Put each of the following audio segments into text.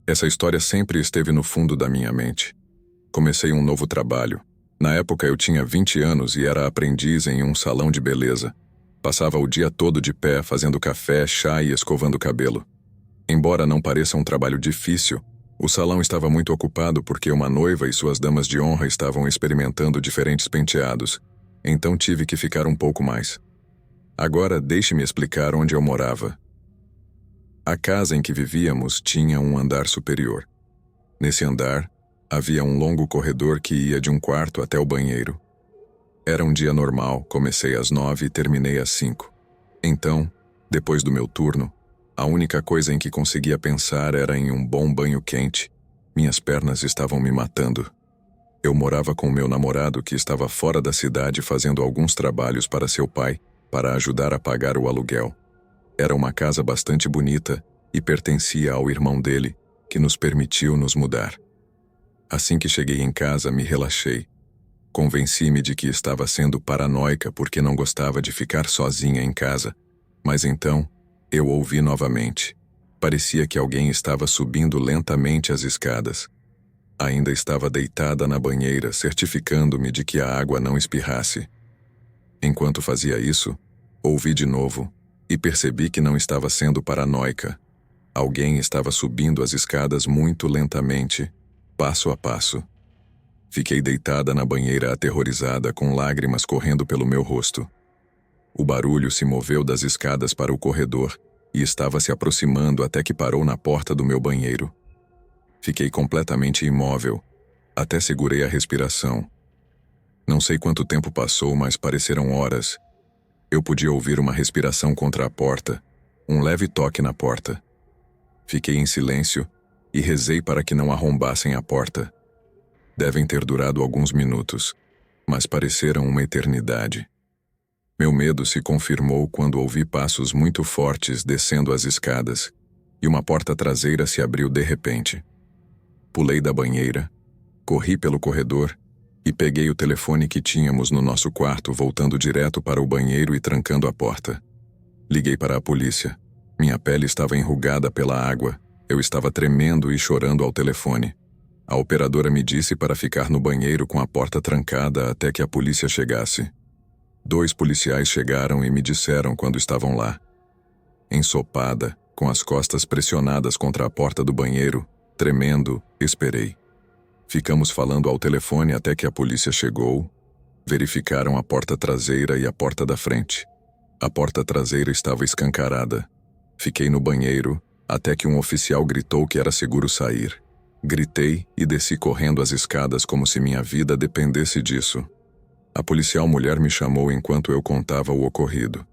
Essa história sempre esteve no fundo da minha mente. Comecei um novo trabalho. Na época eu tinha 20 anos e era aprendiz em um salão de beleza. Passava o dia todo de pé, fazendo café, chá e escovando o cabelo. Embora não pareça um trabalho difícil, o salão estava muito ocupado porque uma noiva e suas damas de honra estavam experimentando diferentes penteados, então tive que ficar um pouco mais. Agora deixe-me explicar onde eu morava. A casa em que vivíamos tinha um andar superior. Nesse andar, havia um longo corredor que ia de um quarto até o banheiro. Era um dia normal, comecei às 9 e terminei às 5. Então, depois do meu turno, a única coisa em que conseguia pensar era em um bom banho quente. Minhas pernas estavam me matando. Eu morava com meu namorado que estava fora da cidade fazendo alguns trabalhos para seu pai, para ajudar a pagar o aluguel. Era uma casa bastante bonita e pertencia ao irmão dele, que nos permitiu nos mudar. Assim que cheguei em casa, me relaxei. Convenci-me de que estava sendo paranoica porque não gostava de ficar sozinha em casa. Mas então, eu ouvi novamente. Parecia que alguém estava subindo lentamente as escadas. Ainda estava deitada na banheira, certificando-me de que a água não espirrasse. Enquanto fazia isso, ouvi de novo e percebi que não estava sendo paranoica. Alguém estava subindo as escadas muito lentamente, passo a passo. Fiquei deitada na banheira aterrorizada, com lágrimas correndo pelo meu rosto. O barulho se moveu das escadas para o corredor e estava se aproximando até que parou na porta do meu banheiro. Fiquei completamente imóvel, até segurei a respiração. Não sei quanto tempo passou, mas pareceram horas. Eu podia ouvir uma respiração contra a porta, um leve toque na porta. Fiquei em silêncio e rezei para que não arrombassem a porta. Devem ter durado alguns minutos, mas pareceram uma eternidade. Meu medo se confirmou quando ouvi passos muito fortes descendo as escadas, e uma porta traseira se abriu de repente. Pulei da banheira, corri pelo corredor e peguei o telefone que tínhamos no nosso quarto, voltando direto para o banheiro e trancando a porta. Liguei para a polícia. Minha pele estava enrugada pela água. Eu estava tremendo e chorando ao telefone. A operadora me disse para ficar no banheiro com a porta trancada até que a polícia chegasse. 2 policiais chegaram e me disseram quando estavam lá. Ensopada, com as costas pressionadas contra a porta do banheiro, tremendo, esperei. Ficamos falando ao telefone até que a polícia chegou. Verificaram a porta traseira e a porta da frente. A porta traseira estava escancarada. Fiquei no banheiro até que um oficial gritou que era seguro sair. Gritei e desci correndo as escadas como se minha vida dependesse disso. A policial mulher me chamou enquanto eu contava o ocorrido.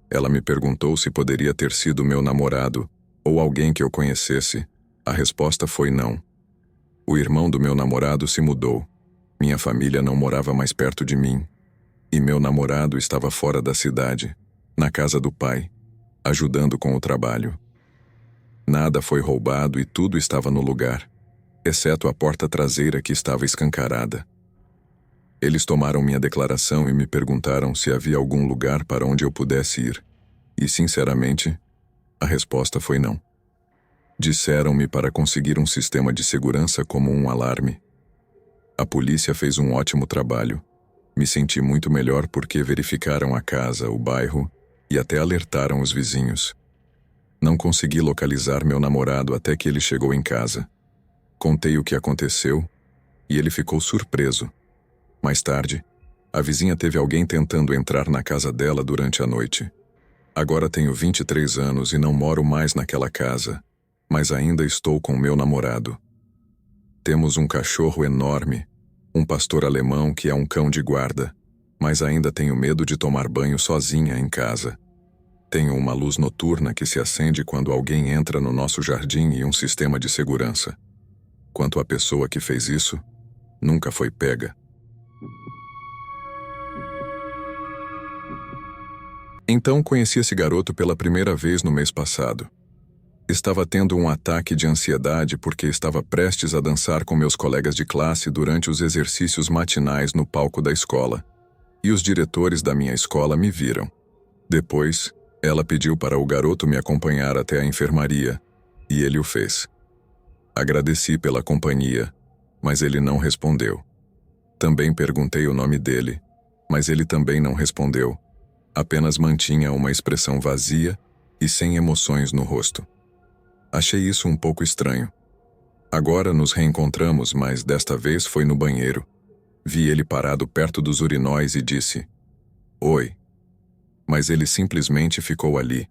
Ela me perguntou se poderia ter sido meu namorado ou alguém que eu conhecesse. A resposta foi não. O irmão do meu namorado se mudou. Minha família não morava mais perto de mim. E meu namorado estava fora da cidade, na casa do pai, ajudando com o trabalho. Nada foi roubado e tudo estava no lugar, exceto a porta traseira que estava escancarada. Eles tomaram minha declaração e me perguntaram se havia algum lugar para onde eu pudesse ir. E, sinceramente, a resposta foi não. Disseram-me para conseguir um sistema de segurança como um alarme. A polícia fez um ótimo trabalho. Me senti muito melhor porque verificaram a casa, o bairro e até alertaram os vizinhos. Não consegui localizar meu namorado até que ele chegou em casa. Contei o que aconteceu e ele ficou surpreso. Mais tarde, a vizinha teve alguém tentando entrar na casa dela durante a noite. Agora tenho 23 anos e não moro mais naquela casa, mas ainda estou com meu namorado. Temos um cachorro enorme, um pastor alemão que é um cão de guarda, mas ainda tenho medo de tomar banho sozinha em casa. Tenho uma luz noturna que se acende quando alguém entra no nosso jardim e um sistema de segurança. Quanto à pessoa que fez isso, nunca foi pega. Então conheci esse garoto pela primeira vez no mês passado. Estava tendo um ataque de ansiedade porque estava prestes a dançar com meus colegas de classe durante os exercícios matinais no palco da escola. E os diretores da minha escola me viram. Depois, Ela pediu para o garoto me acompanhar até a enfermaria, e ele o fez. Agradeci pela companhia, mas ele não respondeu. Também perguntei o nome dele, mas ele também não respondeu. Apenas mantinha uma expressão vazia e sem emoções no rosto. Achei isso um pouco estranho. Agora nos reencontramos, mas desta vez foi no banheiro. Vi ele parado perto dos urinóis e disse: "Oi." Mas ele simplesmente ficou ali,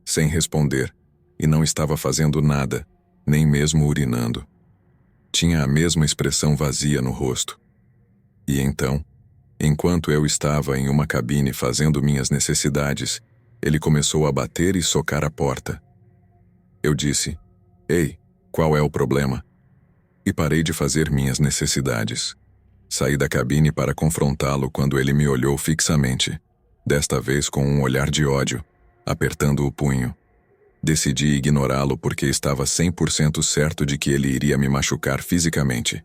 sem responder, e não estava fazendo nada, nem mesmo urinando. Tinha a mesma expressão vazia no rosto. E então, enquanto eu estava em uma cabine fazendo minhas necessidades, ele começou a bater e socar a porta. Eu disse: "Ei, qual é o problema?" E parei de fazer minhas necessidades. Saí da cabine para confrontá-lo quando ele me olhou fixamente, desta vez com um olhar de ódio, apertando o punho. Decidi ignorá-lo porque estava 100% certo de que ele iria me machucar fisicamente.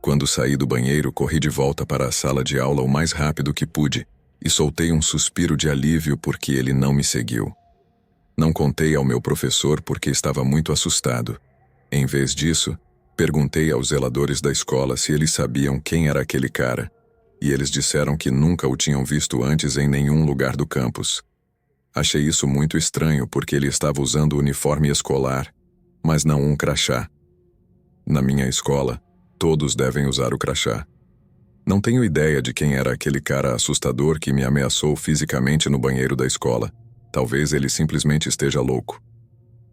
Quando saí do banheiro, corri de volta para a sala de aula o mais rápido que pude e soltei um suspiro de alívio porque ele não me seguiu. Não contei ao meu professor porque estava muito assustado. Em vez disso, perguntei aos zeladores da escola se eles sabiam quem era aquele cara, e eles disseram que nunca o tinham visto antes em nenhum lugar do campus. Achei isso muito estranho porque ele estava usando uniforme escolar, mas não um crachá. Na minha escola, todos devem usar o crachá. Não tenho ideia de quem era aquele cara assustador que me ameaçou fisicamente no banheiro da escola. Talvez ele simplesmente esteja louco.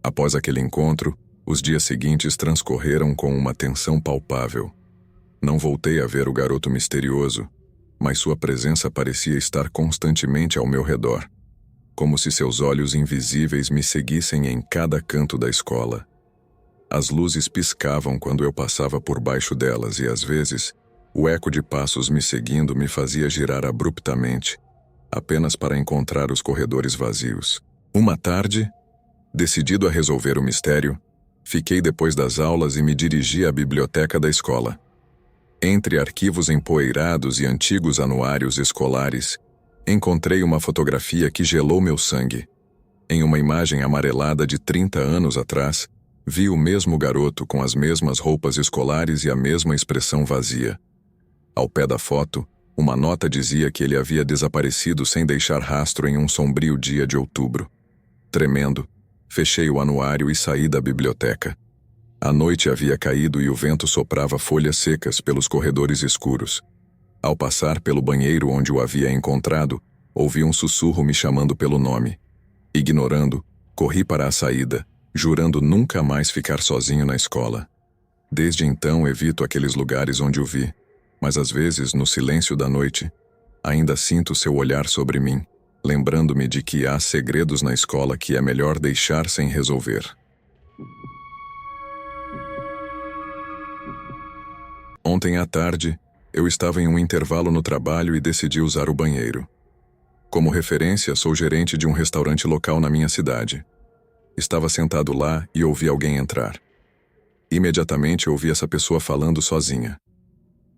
Após aquele encontro, os dias seguintes transcorreram com uma tensão palpável. Não voltei a ver o garoto misterioso, mas sua presença parecia estar constantemente ao meu redor, como se seus olhos invisíveis me seguissem em cada canto da escola. As luzes piscavam quando eu passava por baixo delas e, às vezes, o eco de passos me seguindo me fazia girar abruptamente, apenas para encontrar os corredores vazios. Uma tarde, decidido a resolver o mistério, fiquei depois das aulas e me dirigi à biblioteca da escola. Entre arquivos empoeirados e antigos anuários escolares, encontrei uma fotografia que gelou meu sangue. Em uma imagem amarelada de 30 anos atrás, vi o mesmo garoto com as mesmas roupas escolares e a mesma expressão vazia. Ao pé da foto, uma nota dizia que ele havia desaparecido sem deixar rastro em um sombrio dia de outubro. Tremendo, fechei o anuário e saí da biblioteca. A noite havia caído e o vento soprava folhas secas pelos corredores escuros. Ao passar pelo banheiro onde o havia encontrado, ouvi um sussurro me chamando pelo nome. Ignorando, corri para a saída, jurando nunca mais ficar sozinho na escola. Desde então evito aqueles lugares onde o vi, mas às vezes, no silêncio da noite, ainda sinto seu olhar sobre mim, lembrando-me de que há segredos na escola que é melhor deixar sem resolver. Ontem à tarde, eu estava em um intervalo no trabalho e decidi usar o banheiro. Como referência, sou gerente de um restaurante local na minha cidade. Estava sentado lá e ouvi alguém entrar. Imediatamente ouvi essa pessoa falando sozinha.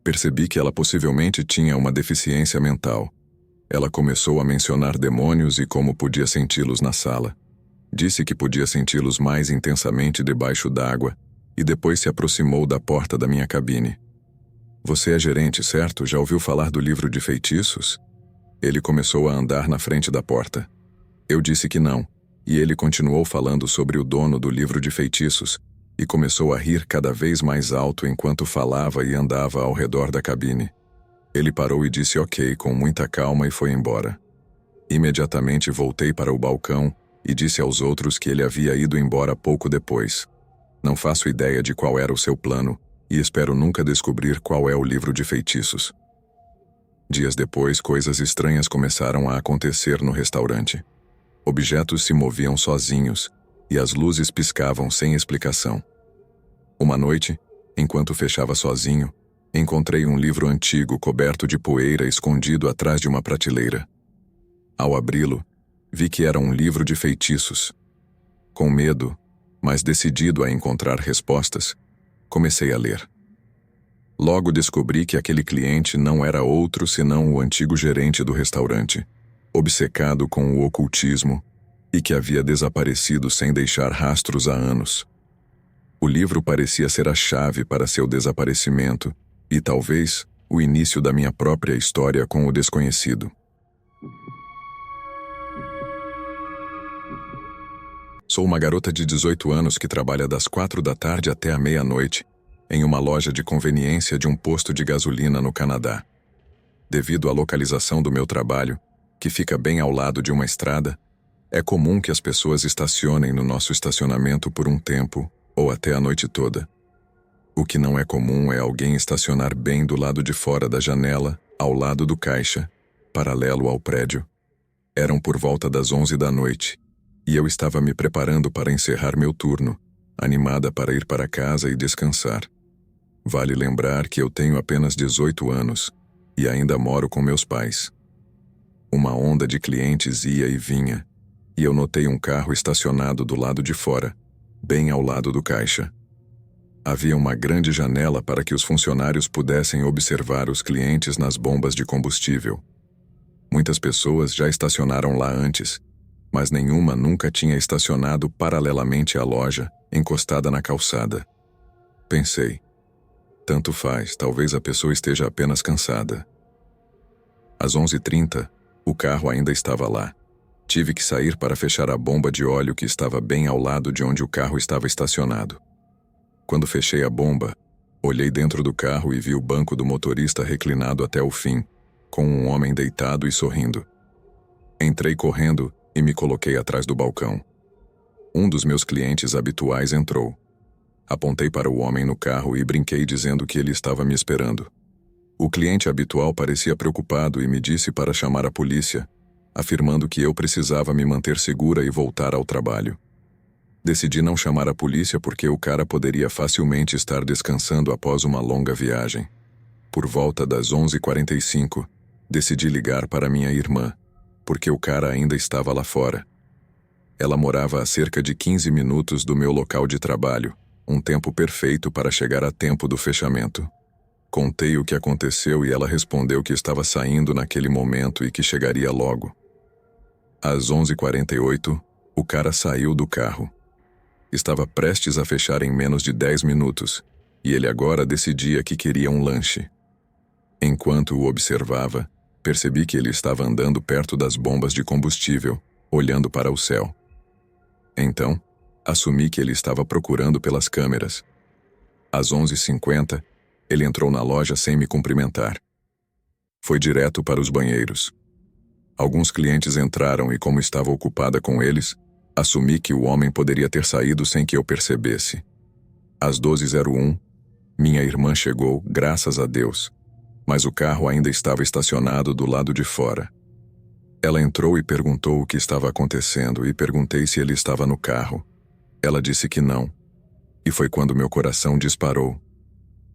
Percebi que ela possivelmente tinha uma deficiência mental. Ela começou a mencionar demônios e como podia senti-los na sala. Disse que podia senti-los mais intensamente debaixo d'água e depois se aproximou da porta da minha cabine. "Você é gerente, certo? Já ouviu falar do livro de feitiços?" Ele começou a andar na frente da porta. Eu disse que não, e ele continuou falando sobre o dono do livro de feitiços e começou a rir cada vez mais alto enquanto falava e andava ao redor da cabine. Ele parou e disse ok com muita calma e foi embora. Imediatamente voltei para o balcão e disse aos outros que ele havia ido embora pouco depois. Não faço ideia de qual era o seu plano e espero nunca descobrir qual é o livro de feitiços. Dias depois, coisas estranhas começaram a acontecer no restaurante. Objetos se moviam sozinhos e as luzes piscavam sem explicação. Uma noite, enquanto fechava sozinho, encontrei um livro antigo coberto de poeira escondido atrás de uma prateleira. Ao abri-lo, vi que era um livro de feitiços. Com medo, mas decidido a encontrar respostas, comecei a ler. Logo descobri que aquele cliente não era outro senão o antigo gerente do restaurante, obcecado com o ocultismo e que havia desaparecido sem deixar rastros há anos. O livro parecia ser a chave para seu desaparecimento e, talvez, o início da minha própria história com o desconhecido. Sou uma garota de 18 anos que trabalha das 4 da tarde até a meia-noite em uma loja de conveniência de um posto de gasolina no Canadá. Devido à localização do meu trabalho, que fica bem ao lado de uma estrada, é comum que as pessoas estacionem no nosso estacionamento por um tempo ou até a noite toda. O que não é comum é alguém estacionar bem do lado de fora da janela, ao lado do caixa, paralelo ao prédio. Eram por volta das 11 da noite, e eu estava me preparando para encerrar meu turno, animada para ir para casa e descansar. Vale lembrar que eu tenho apenas 18 anos e ainda moro com meus pais. Uma onda de clientes ia e vinha, e eu notei um carro estacionado do lado de fora, bem ao lado do caixa. Havia uma grande janela para que os funcionários pudessem observar os clientes nas bombas de combustível. Muitas pessoas já estacionaram lá antes, mas nenhuma nunca tinha estacionado paralelamente à loja, encostada na calçada. Pensei, tanto faz, talvez a pessoa esteja apenas cansada. Às 11h30, o carro ainda estava lá. Tive que sair para fechar a bomba de óleo que estava bem ao lado de onde o carro estava estacionado. Quando fechei a bomba, olhei dentro do carro e vi o banco do motorista reclinado até o fim, com um homem deitado e sorrindo. Entrei correndo e me coloquei atrás do balcão. Um dos meus clientes habituais entrou. Apontei para o homem no carro e brinquei dizendo que ele estava me esperando. O cliente habitual parecia preocupado e me disse para chamar a polícia, afirmando que eu precisava me manter segura e voltar ao trabalho. Decidi não chamar a polícia porque o cara poderia facilmente estar descansando após uma longa viagem. Por volta das 11h45, decidi ligar para minha irmã, porque o cara ainda estava lá fora. Ela morava a cerca de 15 minutos do meu local de trabalho, um tempo perfeito para chegar a tempo do fechamento. Contei o que aconteceu e ela respondeu que estava saindo naquele momento e que chegaria logo. Às 11h48, o cara saiu do carro. Estava prestes a fechar em menos de 10 minutos, e ele agora decidia que queria um lanche. Enquanto o observava, percebi que ele estava andando perto das bombas de combustível, olhando para o céu. Então, assumi que ele estava procurando pelas câmeras. Às 11h50, ele entrou na loja sem me cumprimentar. Foi direto para os banheiros. Alguns clientes entraram e, como estava ocupada com eles, assumi que o homem poderia ter saído sem que eu percebesse. Às 12h01, minha irmã chegou, graças a Deus, mas o carro ainda estava estacionado do lado de fora. Ela entrou e perguntou o que estava acontecendo e perguntei se ele estava no carro. Ela disse que não, e foi quando meu coração disparou.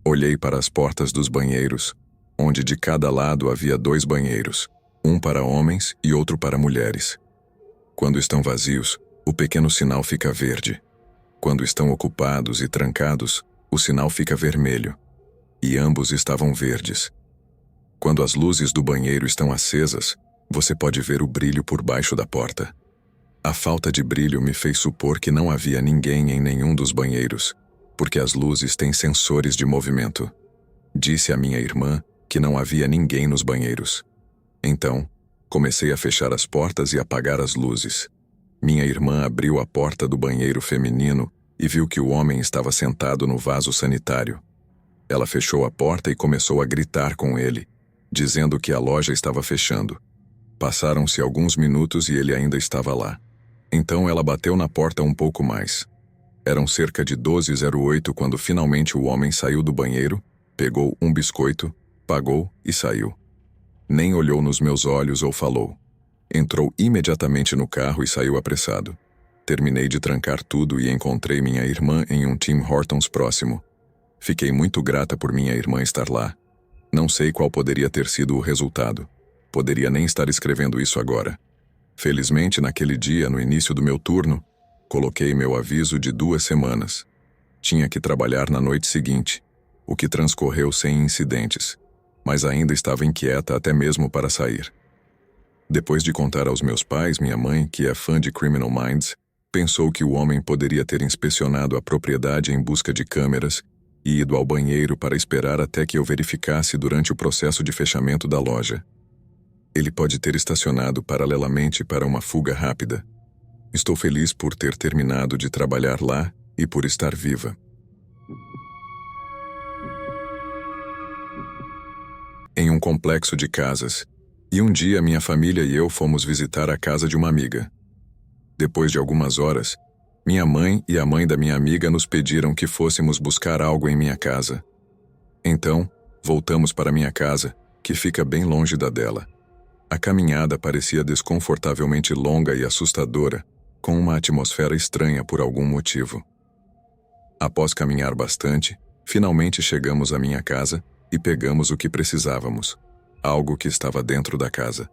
Olhei para as portas dos banheiros, onde de cada lado havia 2 banheiros, um para homens e outro para mulheres. Quando estão vazios, o pequeno sinal fica verde. Quando estão ocupados e trancados, o sinal fica vermelho. E ambos estavam verdes. Quando as luzes do banheiro estão acesas, você pode ver o brilho por baixo da porta. A falta de brilho me fez supor que não havia ninguém em nenhum dos banheiros, porque as luzes têm sensores de movimento. Disse à minha irmã que não havia ninguém nos banheiros. Então, comecei a fechar as portas e apagar as luzes. Minha irmã abriu a porta do banheiro feminino e viu que o homem estava sentado no vaso sanitário. Ela fechou a porta e começou a gritar com ele, dizendo que a loja estava fechando. Passaram-se alguns minutos e ele ainda estava lá. Então ela bateu na porta um pouco mais. Eram cerca de 12h08 quando finalmente o homem saiu do banheiro, pegou um biscoito, pagou e saiu. Nem olhou nos meus olhos ou falou. Entrou imediatamente no carro e saiu apressado. Terminei de trancar tudo e encontrei minha irmã em um Tim Hortons próximo. Fiquei muito grata por minha irmã estar lá. Não sei qual poderia ter sido o resultado. Poderia nem estar escrevendo isso agora. Felizmente, naquele dia, no início do meu turno, coloquei meu aviso de 2 semanas. Tinha que trabalhar na noite seguinte, o que transcorreu sem incidentes, mas ainda estava inquieta até mesmo para sair. Depois de contar aos meus pais, minha mãe, que é fã de Criminal Minds, pensou que o homem poderia ter inspecionado a propriedade em busca de câmeras e ido ao banheiro para esperar até que eu verificasse durante o processo de fechamento da loja. Ele pode ter estacionado paralelamente para uma fuga rápida. Estou feliz por ter terminado de trabalhar lá e por estar viva. Em um complexo de casas, e um dia minha família e eu fomos visitar a casa de uma amiga. Depois de algumas horas, minha mãe e a mãe da minha amiga nos pediram que fôssemos buscar algo em minha casa. Então, voltamos para minha casa, que fica bem longe da dela. A caminhada parecia desconfortavelmente longa e assustadora, com uma atmosfera estranha por algum motivo. Após caminhar bastante, finalmente chegamos à minha casa e pegamos o que precisávamos, algo que estava dentro da casa.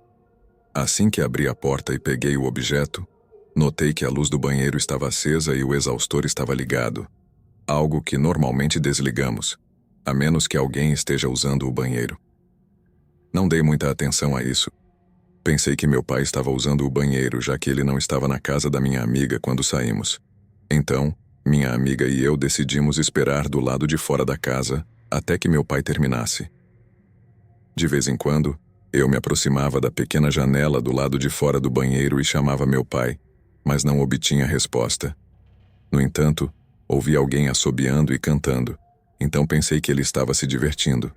Assim que abri a porta e peguei o objeto, notei que a luz do banheiro estava acesa e o exaustor estava ligado, algo que normalmente desligamos, a menos que alguém esteja usando o banheiro. Não dei muita atenção a isso. Pensei que meu pai estava usando o banheiro, já que ele não estava na casa da minha amiga quando saímos. Então, minha amiga e eu decidimos esperar do lado de fora da casa até que meu pai terminasse. De vez em quando, eu me aproximava da pequena janela do lado de fora do banheiro e chamava meu pai, mas não obtinha resposta. No entanto, ouvi alguém assobiando e cantando, então pensei que ele estava se divertindo.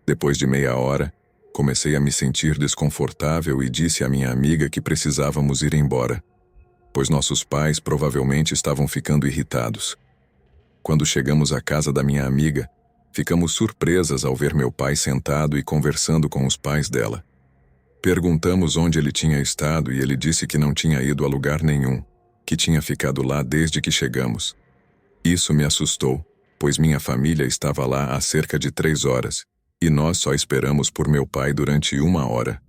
Depois de meia hora, comecei a me sentir desconfortável e disse à minha amiga que precisávamos ir embora, pois nossos pais provavelmente estavam ficando irritados. Quando chegamos à casa da minha amiga, ficamos surpresas ao ver meu pai sentado e conversando com os pais dela. Perguntamos onde ele tinha estado e ele disse que não tinha ido a lugar nenhum, que tinha ficado lá desde que chegamos. Isso me assustou, pois minha família estava lá há cerca de 3 horas, e nós só esperamos por meu pai durante 1 hora.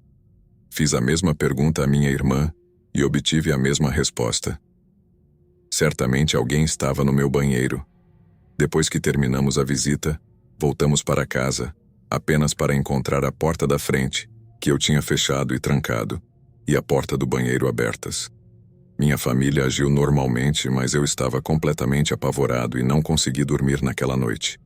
Fiz a mesma pergunta à minha irmã e obtive a mesma resposta. Certamente alguém estava no meu banheiro. Depois que terminamos a visita, voltamos para casa, apenas para encontrar a porta da frente, que eu tinha fechado e trancado, e a porta do banheiro abertas. Minha família agiu normalmente, mas eu estava completamente apavorado e não consegui dormir naquela noite.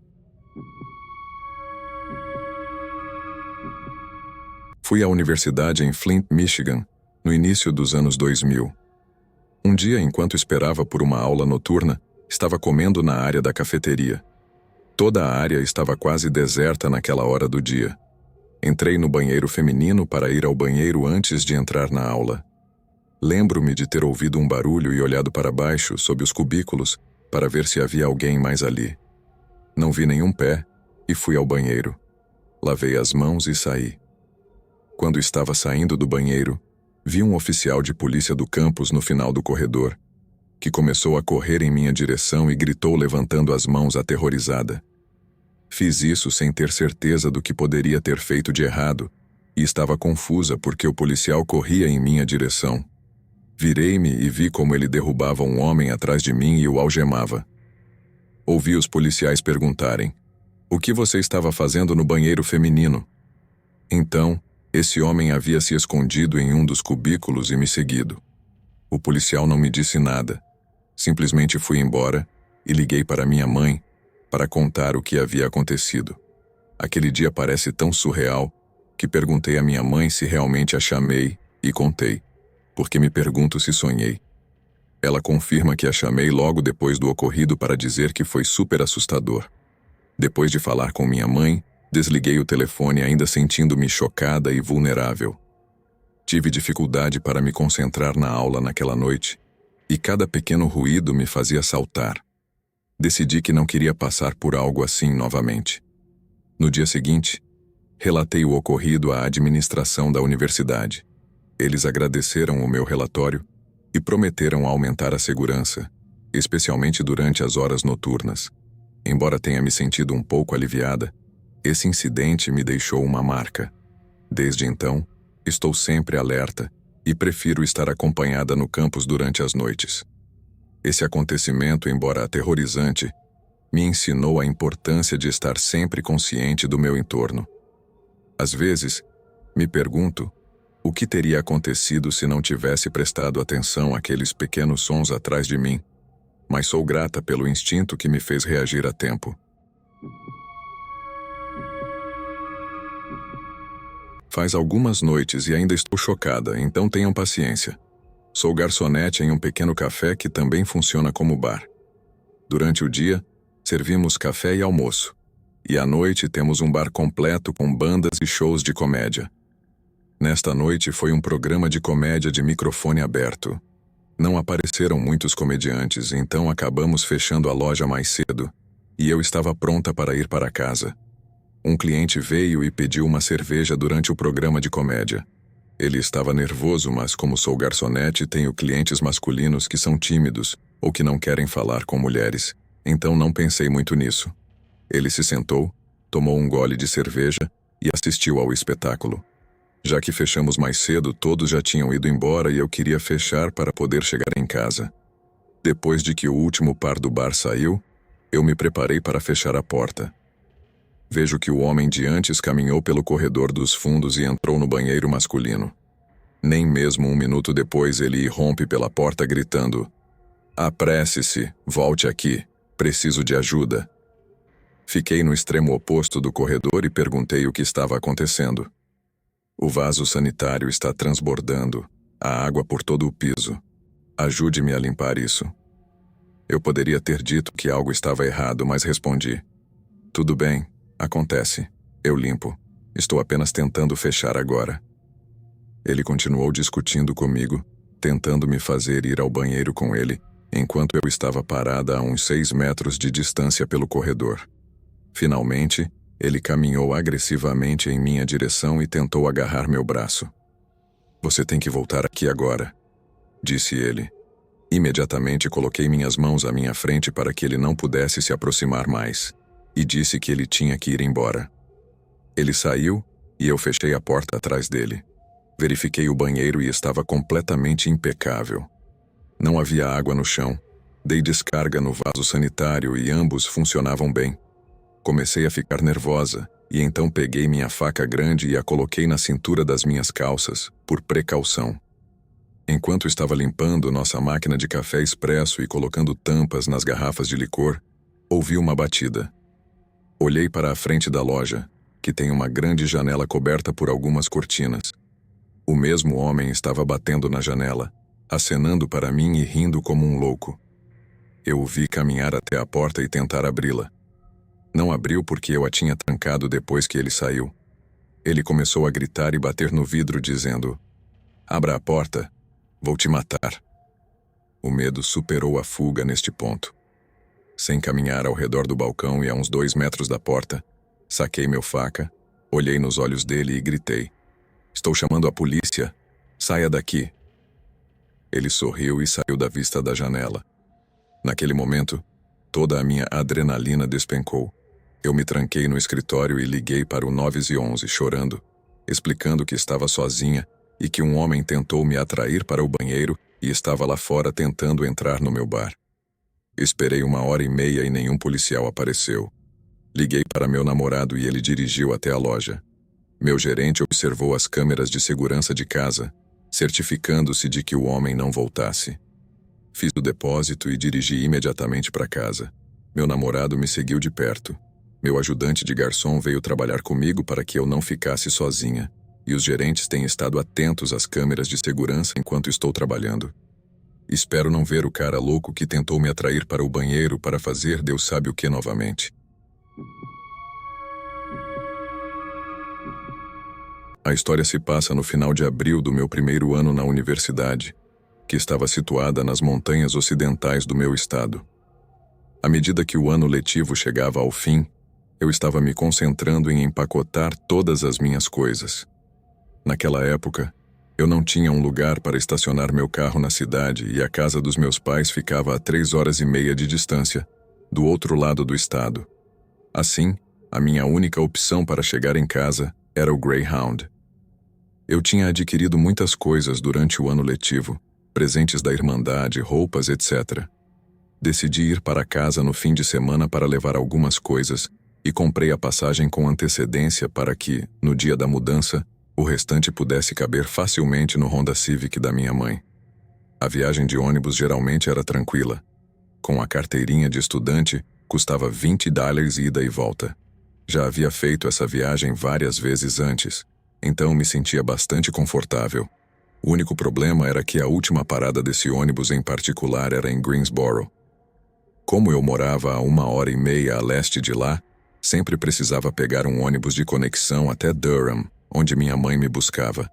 Fui à universidade em Flint, Michigan, no início dos anos 2000. Um dia, enquanto esperava por uma aula noturna, estava comendo na área da cafeteria. Toda a área estava quase deserta naquela hora do dia. Entrei no banheiro feminino para ir ao banheiro antes de entrar na aula. Lembro-me de ter ouvido um barulho e olhado para baixo, sob os cubículos, para ver se havia alguém mais ali. Não vi nenhum pé e fui ao banheiro. Lavei as mãos e saí. Quando estava saindo do banheiro, vi um oficial de polícia do campus no final do corredor, que começou a correr em minha direção e gritou levantando as mãos aterrorizada. Fiz isso sem ter certeza do que poderia ter feito de errado, e estava confusa porque o policial corria em minha direção. Virei-me e vi como ele derrubava um homem atrás de mim e o algemava. Ouvi os policiais perguntarem: "O que você estava fazendo no banheiro feminino?" Então, esse homem havia se escondido em um dos cubículos e me seguido. O policial não me disse nada. Simplesmente fui embora e liguei para minha mãe para contar o que havia acontecido. Aquele dia parece tão surreal que perguntei à minha mãe se realmente a chamei e contei, porque me pergunto se sonhei. Ela confirma que a chamei logo depois do ocorrido para dizer que foi super assustador. Depois de falar com minha mãe, desliguei o telefone ainda sentindo-me chocada e vulnerável. Tive dificuldade para me concentrar na aula naquela noite, e cada pequeno ruído me fazia saltar. Decidi que não queria passar por algo assim novamente. No dia seguinte, relatei o ocorrido à administração da universidade. Eles agradeceram o meu relatório e prometeram aumentar a segurança, especialmente durante as horas noturnas. Embora tenha me sentido um pouco aliviada, esse incidente me deixou uma marca. Desde então, estou sempre alerta e prefiro estar acompanhada no campus durante as noites. Esse acontecimento, embora aterrorizante, me ensinou a importância de estar sempre consciente do meu entorno. Às vezes, me pergunto O que teria acontecido se não tivesse prestado atenção àqueles pequenos sons atrás de mim? Mas sou grata pelo instinto que me fez reagir a tempo. Faz algumas noites e ainda estou chocada, então tenham paciência. Sou garçonete em um pequeno café que também funciona como bar. Durante o dia, servimos café e almoço. E à noite temos um bar completo com bandas e shows de comédia. Nesta noite foi um programa de comédia de microfone aberto. Não apareceram muitos comediantes, então acabamos fechando a loja mais cedo, e eu estava pronta para ir para casa. Um cliente veio e pediu uma cerveja durante o programa de comédia. Ele estava nervoso, mas como sou garçonete, tenho clientes masculinos que são tímidos ou que não querem falar com mulheres, então não pensei muito nisso. Ele se sentou, tomou um gole de cerveja e assistiu ao espetáculo. Já que fechamos mais cedo, todos já tinham ido embora e eu queria fechar para poder chegar em casa. Depois de que o último par do bar saiu, eu me preparei para fechar a porta. Vejo que o homem de antes caminhou pelo corredor dos fundos e entrou no banheiro masculino. Nem mesmo um minuto depois ele irrompe pela porta gritando: "Apresse-se, volte aqui, preciso de ajuda." Fiquei no extremo oposto do corredor e perguntei o que estava acontecendo. "O vaso sanitário está transbordando, há água por todo o piso. Ajude-me a limpar isso." Eu poderia ter dito que algo estava errado, mas respondi: "Tudo bem, acontece. Eu limpo. Estou apenas tentando fechar agora." Ele continuou discutindo comigo, tentando me fazer ir ao banheiro com ele, enquanto eu estava parada a uns 6 metros de distância pelo corredor. Finalmente, ele caminhou agressivamente em minha direção e tentou agarrar meu braço. "Você tem que voltar aqui agora", disse ele. Imediatamente coloquei minhas mãos à minha frente para que ele não pudesse se aproximar mais, e disse que ele tinha que ir embora. Ele saiu e eu fechei a porta atrás dele. Verifiquei o banheiro e estava completamente impecável. Não havia água no chão. Dei descarga no vaso sanitário e ambos funcionavam bem. Comecei a ficar nervosa e então peguei minha faca grande e a coloquei na cintura das minhas calças, por precaução. Enquanto estava limpando nossa máquina de café expresso e colocando tampas nas garrafas de licor, ouvi uma batida. Olhei para a frente da loja, que tem uma grande janela coberta por algumas cortinas. O mesmo homem estava batendo na janela, acenando para mim e rindo como um louco. Eu o vi caminhar até a porta e tentar abri-la. Não abriu porque eu a tinha trancado depois que ele saiu. Ele começou a gritar e bater no vidro dizendo: "Abra a porta, vou te matar." O medo superou a fuga neste ponto. Sem caminhar ao redor do balcão e a uns 2 metros da porta, saquei meu faca, olhei nos olhos dele e gritei: "Estou chamando a polícia, saia daqui." Ele sorriu e saiu da vista da janela. Naquele momento, toda a minha adrenalina despencou. Eu me tranquei no escritório e liguei para o 911 chorando, explicando que estava sozinha e que um homem tentou me atrair para o banheiro e estava lá fora tentando entrar no meu bar. Esperei 1h30 e nenhum policial apareceu. Liguei para meu namorado e ele dirigiu até a loja. Meu gerente observou as câmeras de segurança de casa, certificando-se de que o homem não voltasse. Fiz o depósito e dirigi imediatamente para casa. Meu namorado me seguiu de perto. Meu ajudante de garçom veio trabalhar comigo para que eu não ficasse sozinha, e os gerentes têm estado atentos às câmeras de segurança enquanto estou trabalhando. Espero não ver o cara louco que tentou me atrair para o banheiro para fazer Deus sabe o que novamente. A história se passa no final de abril do meu primeiro ano na universidade, que estava situada nas montanhas ocidentais do meu estado. À medida que o ano letivo chegava ao fim, eu estava me concentrando em empacotar todas as minhas coisas. Naquela época, eu não tinha um lugar para estacionar meu carro na cidade e a casa dos meus pais ficava a 3h30 de distância, do outro lado do estado. Assim, a minha única opção para chegar em casa era o Greyhound. Eu tinha adquirido muitas coisas durante o ano letivo, presentes da Irmandade, roupas, etc. Decidi ir para casa no fim de semana para levar algumas coisas e comprei a passagem com antecedência para que, no dia da mudança, o restante pudesse caber facilmente no Honda Civic da minha mãe. A viagem de ônibus geralmente era tranquila. Com a carteirinha de estudante, custava $20 ida e volta. Já havia feito essa viagem várias vezes antes, então me sentia bastante confortável. O único problema era que a última parada desse ônibus em particular era em Greensboro. Como eu morava a 1h30 a leste de lá, sempre precisava pegar um ônibus de conexão até Durham, onde minha mãe me buscava.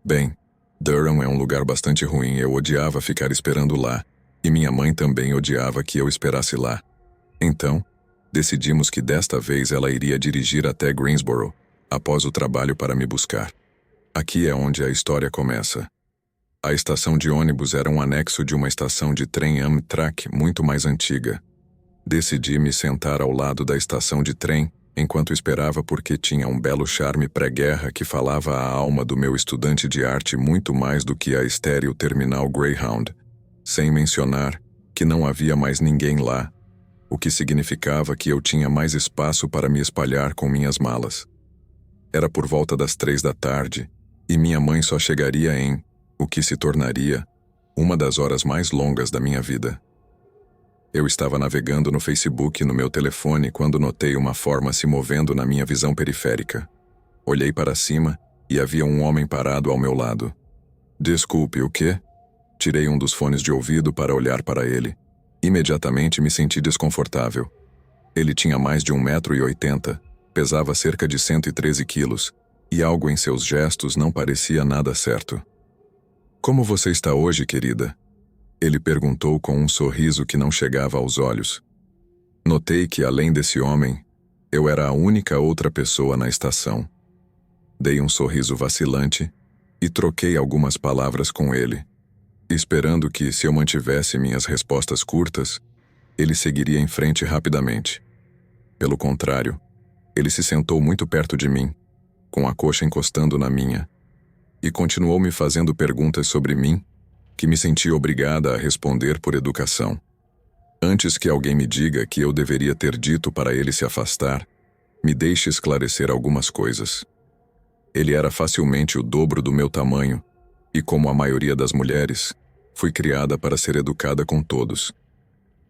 Bem, Durham é um lugar bastante ruim, eu odiava ficar esperando lá, e minha mãe também odiava que eu esperasse lá. Então, decidimos que desta vez ela iria dirigir até Greensboro, após o trabalho para me buscar. Aqui é onde a história começa. A estação de ônibus era um anexo de uma estação de trem Amtrak muito mais antiga. Decidi me sentar ao lado da estação de trem enquanto esperava porque tinha um belo charme pré-guerra que falava à alma do meu estudante de arte muito mais do que a estéril terminal Greyhound, sem mencionar que não havia mais ninguém lá, o que significava que eu tinha mais espaço para me espalhar com minhas malas. Era por volta das 3 da tarde, e minha mãe só chegaria em, o que se tornaria, uma das horas mais longas da minha vida. Eu estava navegando no Facebook no meu telefone quando notei uma forma se movendo na minha visão periférica. Olhei para cima e havia um homem parado ao meu lado. Desculpe, o quê? Tirei um dos fones de ouvido para olhar para ele. Imediatamente me senti desconfortável. Ele tinha mais de 1,80 m, pesava cerca de 113 quilos, e algo em seus gestos não parecia nada certo. Como você está hoje, querida? Ele perguntou com um sorriso que não chegava aos olhos. Notei que, além desse homem, eu era a única outra pessoa na estação. Dei um sorriso vacilante e troquei algumas palavras com ele, esperando que, se eu mantivesse minhas respostas curtas, ele seguiria em frente rapidamente. Pelo contrário, ele se sentou muito perto de mim, com a coxa encostando na minha, e continuou me fazendo perguntas sobre mim, que me senti obrigada a responder por educação. Antes que alguém me diga que eu deveria ter dito para ele se afastar, me deixe esclarecer algumas coisas. Ele era facilmente o dobro do meu tamanho, e como a maioria das mulheres, fui criada para ser educada com todos.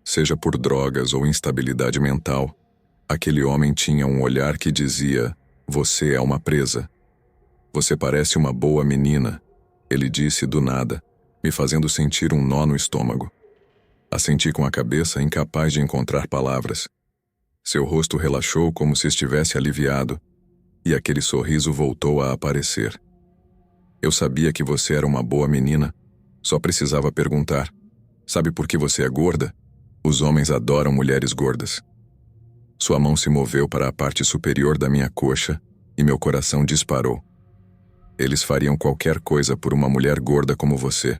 Seja por drogas ou instabilidade mental, aquele homem tinha um olhar que dizia: "Você é uma presa. Você parece uma boa menina", ele disse do nada, me fazendo sentir um nó no estômago. Assenti com a cabeça, incapaz de encontrar palavras. Seu rosto relaxou como se estivesse aliviado, e aquele sorriso voltou a aparecer. Eu sabia que você era uma boa menina, só precisava perguntar. Sabe por que você é gorda? Os homens adoram mulheres gordas. Sua mão se moveu para a parte superior da minha coxa e meu coração disparou. Eles fariam qualquer coisa por uma mulher gorda como você.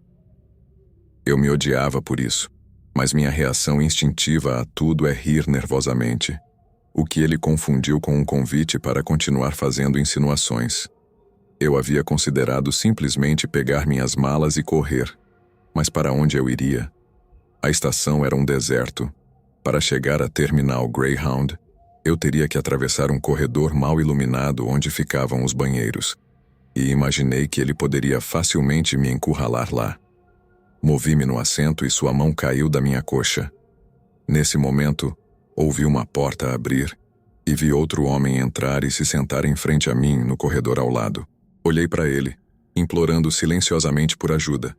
Eu me odiava por isso, mas minha reação instintiva a tudo é rir nervosamente, o que ele confundiu com um convite para continuar fazendo insinuações. Eu havia considerado simplesmente pegar minhas malas e correr, mas para onde eu iria? A estação era um deserto. Para chegar à terminal Greyhound, eu teria que atravessar um corredor mal iluminado onde ficavam os banheiros, e imaginei que ele poderia facilmente me encurralar lá. Movi-me no assento e sua mão caiu da minha coxa. Nesse momento, ouvi uma porta abrir e vi outro homem entrar e se sentar em frente a mim no corredor ao lado. Olhei para ele, implorando silenciosamente por ajuda,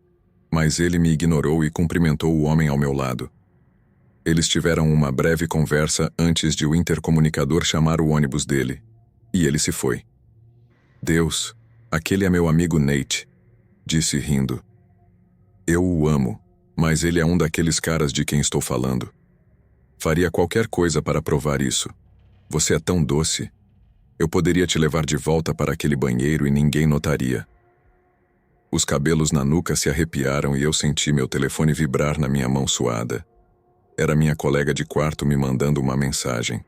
mas ele me ignorou e cumprimentou o homem ao meu lado. Eles tiveram uma breve conversa antes de o intercomunicador chamar o ônibus dele, e ele se foi. "Deus, aquele é meu amigo Nate", disse rindo. "Eu o amo, mas ele é um daqueles caras de quem estou falando. Faria qualquer coisa para provar isso. Você é tão doce. Eu poderia te levar de volta para aquele banheiro e ninguém notaria." Os cabelos na nuca se arrepiaram e eu senti meu telefone vibrar na minha mão suada. Era minha colega de quarto me mandando uma mensagem.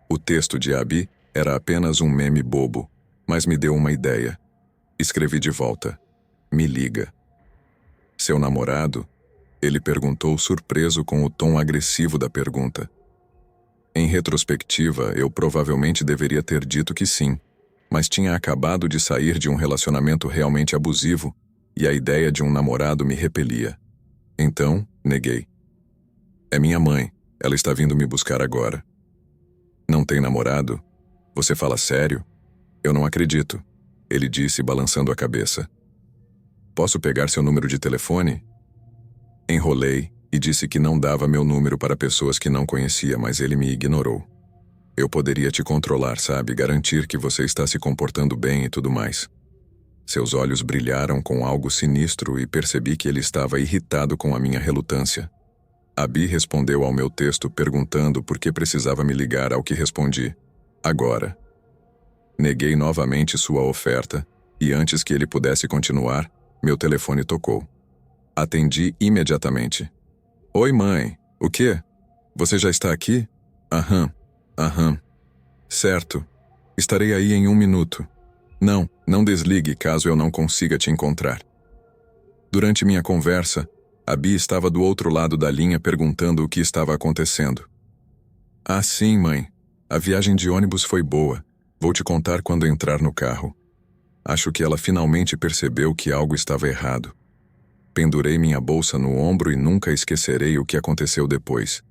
O texto de Abby era apenas um meme bobo, mas me deu uma ideia. Escrevi de volta: "Me liga." "Seu namorado?" ele perguntou, surpreso com o tom agressivo da pergunta. Em retrospectiva, eu provavelmente deveria ter dito que sim, mas tinha acabado de sair de um relacionamento realmente abusivo e a ideia de um namorado me repelia. Então, neguei. É minha mãe, ela está vindo me buscar agora. Não tem namorado? Você fala sério? Eu não acredito, ele disse balançando a cabeça. Posso pegar seu número de telefone? Enrolei e disse que não dava meu número para pessoas que não conhecia, mas ele me ignorou. Eu poderia te controlar, sabe? Garantir que você está se comportando bem e tudo mais. Seus olhos brilharam com algo sinistro e percebi que ele estava irritado com a minha relutância. Abi respondeu ao meu texto perguntando por que precisava me ligar, ao que respondi: agora. Neguei novamente sua oferta e antes que ele pudesse continuar, meu telefone tocou. Atendi imediatamente. Oi, mãe. O quê? Você já está aqui? Aham. Certo. Estarei aí em 1 minuto. Não desligue caso eu não consiga te encontrar. Durante minha conversa, Abi estava do outro lado da linha perguntando o que estava acontecendo. Ah, sim, mãe. A viagem de ônibus foi boa. Vou te contar quando entrar no carro. Acho que ela finalmente percebeu que algo estava errado. Pendurei minha bolsa no ombro e nunca esquecerei o que aconteceu depois.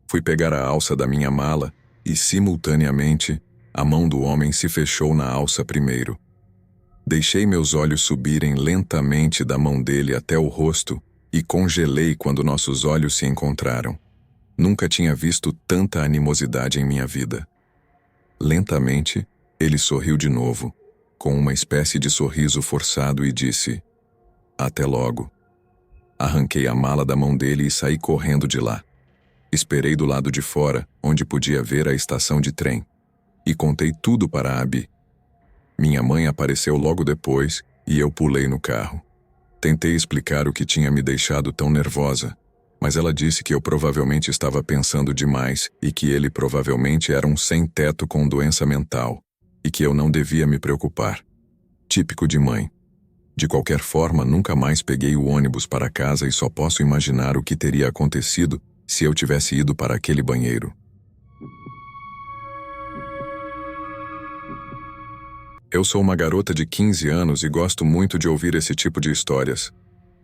Fui pegar a alça da minha mala e, simultaneamente, a mão do homem se fechou na alça primeiro. Deixei meus olhos subirem lentamente da mão dele até o rosto e congelei quando nossos olhos se encontraram. Nunca tinha visto tanta animosidade em minha vida. Lentamente, ele sorriu de novo, com uma espécie de sorriso forçado e disse: até logo. Arranquei a mala da mão dele e saí correndo de lá. Esperei do lado de fora, onde podia ver a estação de trem, e contei tudo para a Abi. Minha mãe apareceu logo depois e eu pulei no carro. Tentei explicar o que tinha me deixado tão nervosa, mas ela disse que eu provavelmente estava pensando demais e que ele provavelmente era um sem-teto com doença mental, e que eu não devia me preocupar. Típico de mãe. De qualquer forma, nunca mais peguei o ônibus para casa e só posso imaginar o que teria acontecido se eu tivesse ido para aquele banheiro. Eu sou uma garota de 15 anos e gosto muito de ouvir esse tipo de histórias.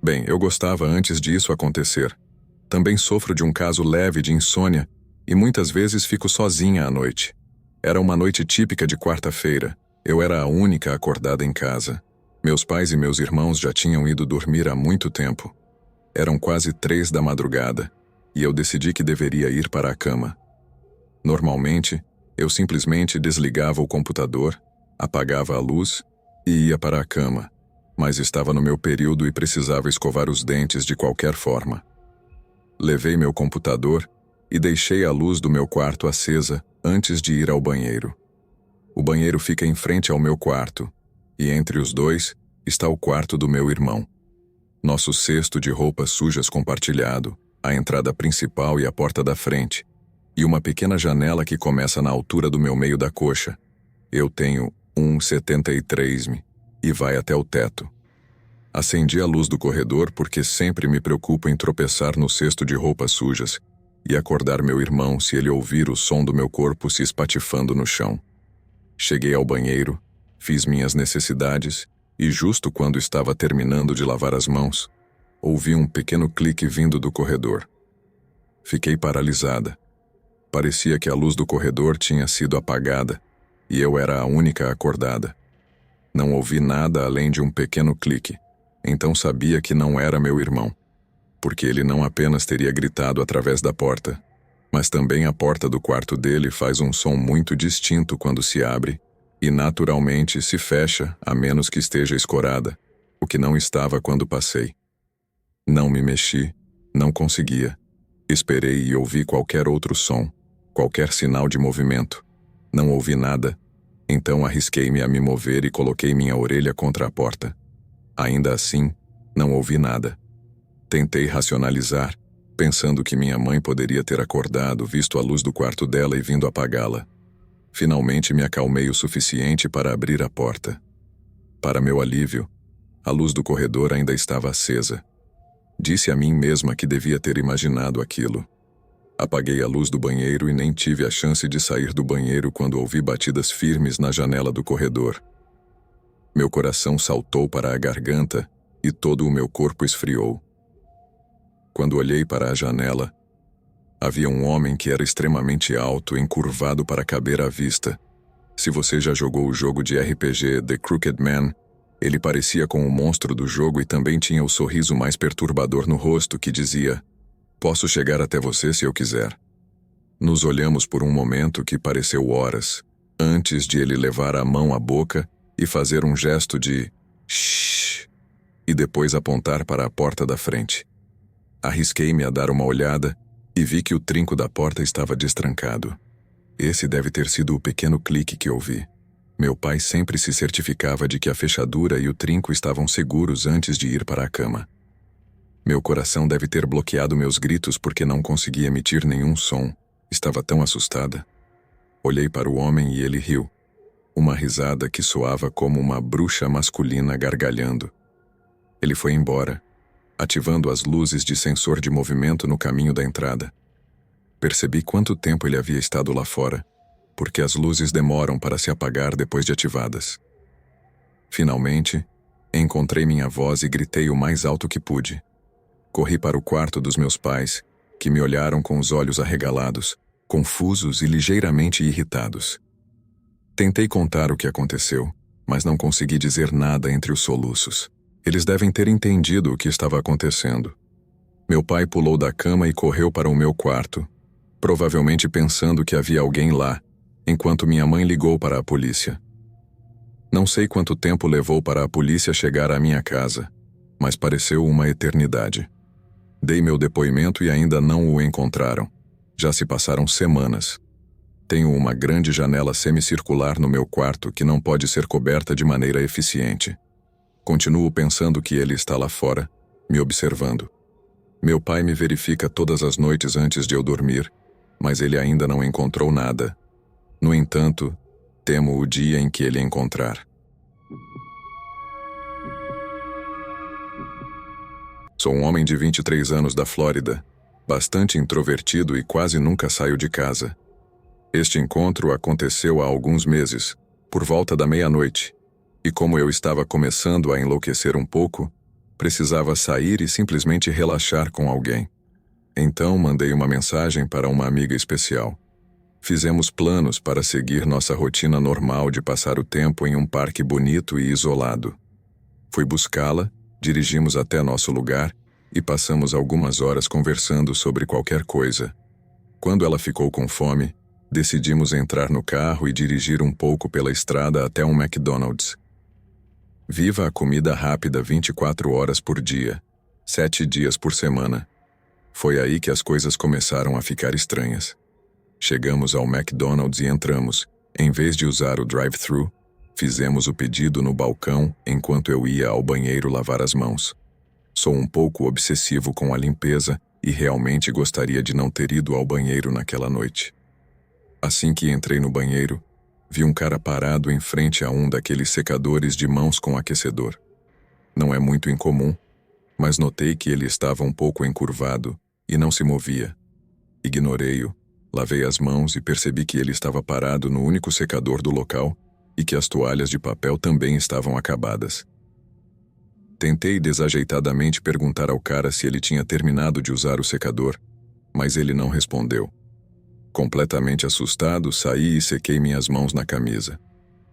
Bem, eu gostava antes disso acontecer. Também sofro de um caso leve de insônia e muitas vezes fico sozinha à noite. Era uma noite típica de quarta-feira. Eu era a única acordada em casa. Meus pais e meus irmãos já tinham ido dormir há muito tempo. Eram quase 3 da madrugada, e eu decidi que deveria ir para a cama. Normalmente, eu simplesmente desligava o computador, apagava a luz e ia para a cama, mas estava no meu período e precisava escovar os dentes de qualquer forma. Levei meu computador e deixei a luz do meu quarto acesa antes de ir ao banheiro. O banheiro fica em frente ao meu quarto, e entre os dois está o quarto do meu irmão. Nosso cesto de roupas sujas compartilhado, a entrada principal e a porta da frente, e uma pequena janela que começa na altura do meu meio da coxa. Eu tenho 1,73 e vai até o teto. Acendi a luz do corredor porque sempre me preocupo em tropeçar no cesto de roupas sujas e acordar meu irmão se ele ouvir o som do meu corpo se espatifando no chão. Cheguei ao banheiro, fiz minhas necessidades e justo quando estava terminando de lavar as mãos, ouvi um pequeno clique vindo do corredor. Fiquei paralisada. Parecia que a luz do corredor tinha sido apagada e eu era a única acordada. Não ouvi nada além de um pequeno clique, então sabia que não era meu irmão, porque ele não apenas teria gritado através da porta, mas também a porta do quarto dele faz um som muito distinto quando se abre e naturalmente se fecha a menos que esteja escorada, o que não estava quando passei. Não me mexi, não conseguia. Esperei e ouvi qualquer outro som, qualquer sinal de movimento. Não ouvi nada, então arrisquei-me a me mover e coloquei minha orelha contra a porta. Ainda assim, não ouvi nada. Tentei racionalizar, pensando que minha mãe poderia ter acordado, visto a luz do quarto dela e vindo apagá-la. Finalmente me acalmei o suficiente para abrir a porta. Para meu alívio, a luz do corredor ainda estava acesa. Disse a mim mesma que devia ter imaginado aquilo. Apaguei a luz do banheiro e nem tive a chance de sair do banheiro quando ouvi batidas firmes na janela do corredor. Meu coração saltou para a garganta e todo o meu corpo esfriou. Quando olhei para a janela, havia um homem que era extremamente alto, encurvado para caber à vista. Se você já jogou o jogo de RPG The Crooked Man, ele parecia com o monstro do jogo e também tinha o sorriso mais perturbador no rosto que dizia: "Posso chegar até você se eu quiser." Nos olhamos por um momento que pareceu horas, antes de ele levar a mão à boca e fazer um gesto de "shh" e depois apontar para a porta da frente. Arrisquei-me a dar uma olhada e vi que o trinco da porta estava destrancado. Esse deve ter sido o pequeno clique que ouvi. Meu pai sempre se certificava de que a fechadura e o trinco estavam seguros antes de ir para a cama. Meu coração deve ter bloqueado meus gritos porque não conseguia emitir nenhum som. Estava tão assustada. Olhei para o homem e ele riu. Uma risada que soava como uma bruxa masculina gargalhando. Ele foi embora, ativando as luzes de sensor de movimento no caminho da entrada. Percebi quanto tempo ele havia estado lá fora, porque as luzes demoram para se apagar depois de ativadas. Finalmente, encontrei minha voz e gritei o mais alto que pude. Corri para o quarto dos meus pais, que me olharam com os olhos arregalados, confusos e ligeiramente irritados. Tentei contar o que aconteceu, mas não consegui dizer nada entre os soluços. Eles devem ter entendido o que estava acontecendo. Meu pai pulou da cama e correu para o meu quarto, provavelmente pensando que havia alguém lá, enquanto minha mãe ligou para a polícia. Não sei quanto tempo levou para a polícia chegar à minha casa, mas pareceu uma eternidade. Dei meu depoimento e ainda não o encontraram. Já se passaram semanas. Tenho uma grande janela semicircular no meu quarto que não pode ser coberta de maneira eficiente. Continuo pensando que ele está lá fora, me observando. Meu pai me verifica todas as noites antes de eu dormir, mas ele ainda não encontrou nada. No entanto, temo o dia em que ele encontrar. Sou um homem de 23 anos da Flórida, bastante introvertido e quase nunca saio de casa. Este encontro aconteceu há alguns meses, por volta da meia-noite, e como eu estava começando a enlouquecer um pouco, precisava sair e simplesmente relaxar com alguém. Então mandei uma mensagem para uma amiga especial. Fizemos planos para seguir nossa rotina normal de passar o tempo em um parque bonito e isolado. Fui buscá-la, dirigimos até nosso lugar e passamos algumas horas conversando sobre qualquer coisa. Quando ela ficou com fome, decidimos entrar no carro e dirigir um pouco pela estrada até um McDonald's. Viva a comida rápida 24 horas por dia, 7 dias por semana. Foi aí que as coisas começaram a ficar estranhas. Chegamos ao McDonald's e entramos. Em vez de usar o drive-thru, fizemos o pedido no balcão enquanto eu ia ao banheiro lavar as mãos. Sou um pouco obsessivo com a limpeza e realmente gostaria de não ter ido ao banheiro naquela noite. Assim que entrei no banheiro, vi um cara parado em frente a um daqueles secadores de mãos com aquecedor. Não é muito incomum, mas notei que ele estava um pouco encurvado e não se movia. Ignorei-o, lavei as mãos e percebi que ele estava parado no único secador do local e que as toalhas de papel também estavam acabadas. Tentei desajeitadamente perguntar ao cara se ele tinha terminado de usar o secador, mas ele não respondeu. Completamente assustado, saí e sequei minhas mãos na camisa.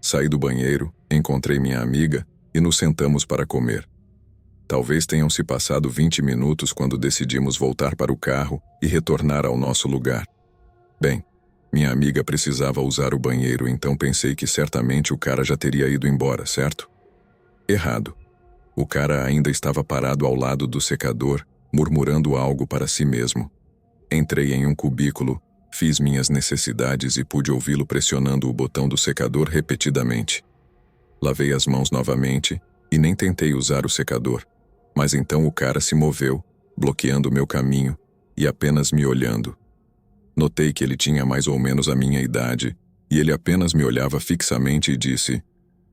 Saí do banheiro, encontrei minha amiga e nos sentamos para comer. Talvez tenham se passado 20 minutos quando decidimos voltar para o carro e retornar ao nosso lugar. Bem, minha amiga precisava usar o banheiro, então pensei que certamente o cara já teria ido embora, certo? Errado. O cara ainda estava parado ao lado do secador, murmurando algo para si mesmo. Entrei em um cubículo, fiz minhas necessidades e pude ouvi-lo pressionando o botão do secador repetidamente. Lavei as mãos novamente e nem tentei usar o secador, mas então o cara se moveu, bloqueando meu caminho e apenas me olhando. Notei que ele tinha mais ou menos a minha idade e ele apenas me olhava fixamente e disse: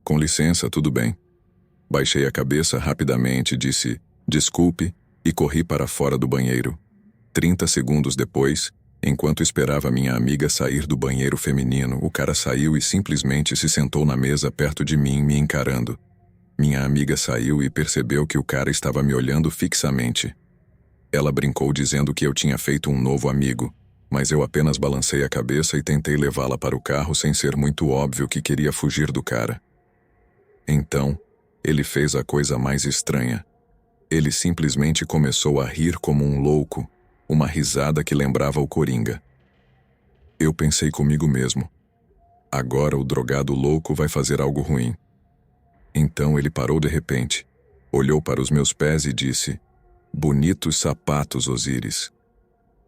"Com licença, tudo bem?" Baixei a cabeça rapidamente, disse "desculpe" e corri para fora do banheiro. 30 segundos depois, Enquanto esperava minha amiga sair do banheiro feminino, o cara saiu e simplesmente se sentou na mesa perto de mim, me encarando. Minha amiga saiu e percebeu que o cara estava me olhando fixamente. Ela brincou dizendo que eu tinha feito um novo amigo, mas eu apenas balancei a cabeça e tentei levá-la para o carro sem ser muito óbvio que queria fugir do cara. Então, ele fez a coisa mais estranha. Ele simplesmente começou a rir como um louco, uma risada que lembrava o Coringa. Eu pensei comigo mesmo. Agora o drogado louco vai fazer algo ruim. Então ele parou de repente, olhou para os meus pés e disse: "Bonitos sapatos, Osíris."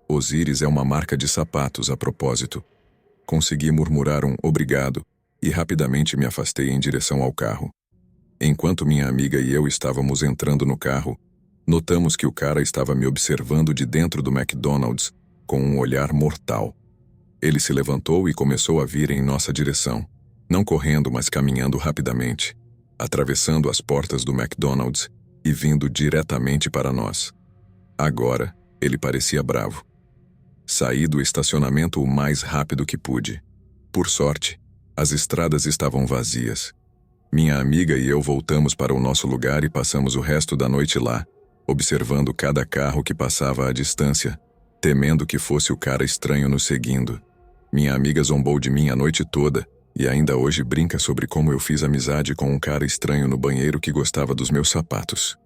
Osíris é uma marca de sapatos, a propósito. Consegui murmurar um obrigado e rapidamente me afastei em direção ao carro. Enquanto minha amiga e eu estávamos entrando no carro, notamos que o cara estava me observando de dentro do McDonald's com um olhar mortal. Ele se levantou e começou a vir em nossa direção, não correndo, mas caminhando rapidamente, atravessando as portas do McDonald's e vindo diretamente para nós. Agora, ele parecia bravo. Saí do estacionamento o mais rápido que pude. Por sorte, as estradas estavam vazias. Minha amiga e eu voltamos para o nosso lugar e passamos o resto da noite lá, observando cada carro que passava à distância, temendo que fosse o cara estranho nos seguindo. Minha amiga zombou de mim a noite toda e ainda hoje brinca sobre como eu fiz amizade com um cara estranho no banheiro que gostava dos meus sapatos.